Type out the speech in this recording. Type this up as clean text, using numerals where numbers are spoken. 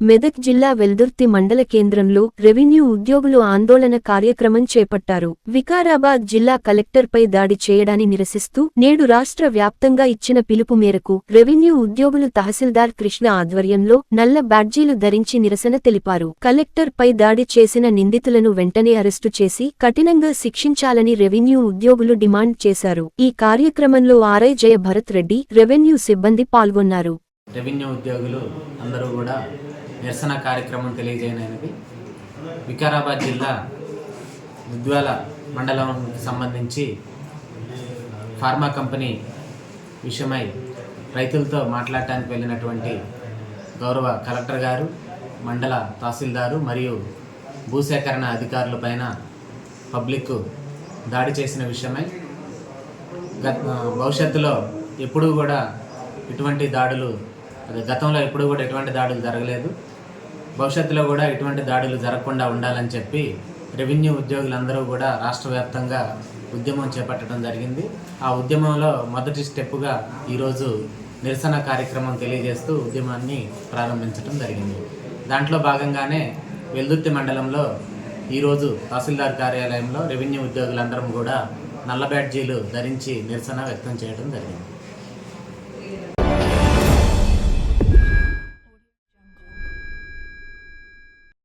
మెదక్ జిల్లా వెల్దుర్తి మండల కేంద్రంలో రెవెన్యూ ఉద్యోగులు ఆందోళన కార్యక్రమం చేపట్టారు. వికారాబాద్ జిల్లా కలెక్టర్పై దాడి చేయడాన్ని నిరసిస్తూ నేడు రాష్ట్ర వ్యాప్తంగా ఇచ్చిన పిలుపు మేరకు రెవెన్యూ ఉద్యోగులు తహసీల్దార్ కృష్ణ ఆధ్వర్యంలో నల్ల బ్యాడ్జీలు ధరించి నిరసన తెలిపారు. కలెక్టర్పై దాడి చేసిన నిందితులను వెంటనే అరెస్టు చేసి కఠినంగా శిక్షించాలని రెవెన్యూ ఉద్యోగులు డిమాండ్ చేశారు. ఈ కార్యక్రమంలో ఆర్ఐ జయ భరత్ రెడ్డి, రెవెన్యూ సిబ్బంది పాల్గొన్నారు. రెవెన్యూ ఉద్యోగులు అందరూ కూడా నిరసన కార్యక్రమం తెలియజేయనది. వికారాబాద్ జిల్లా ఉద్వాల మండలానికి సంబంధించి ఫార్మా కంపెనీ విషయమై రైతులతో మాట్లాడటానికి వెళ్ళినటువంటి గౌరవ కలెక్టర్ గారు, మండల తహసీల్దారు మరియు భూసేకరణ అధికారులపైన పబ్లిక్ దాడి చేసిన విషయమై భవిష్యత్తులో ఎప్పుడూ కూడా ఇటువంటి దాడులు గతంలో ఎప్పుడూ కూడా ఎటువంటి దాడులు జరగలేదు. భవిష్యత్తులో కూడా ఇటువంటి దాడులు జరగకుండా ఉండాలని చెప్పి రెవెన్యూ ఉద్యోగులందరూ కూడా రాష్ట్ర వ్యాప్తంగా ఉద్యమం చేపట్టడం జరిగింది. ఆ ఉద్యమంలో మొదటి స్టెప్పుగా ఈరోజు నిరసన కార్యక్రమం తెలియజేస్తూ ఉద్యమాన్ని ప్రారంభించడం జరిగింది. దాంట్లో భాగంగానే వెల్దుర్తి మండలంలో ఈరోజు తహసీల్దార్ కార్యాలయంలో రెవెన్యూ ఉద్యోగులందరం కూడా నల్ల బ్యాడ్జీలు ధరించి నిరసన వ్యక్తం చేయడం జరిగింది.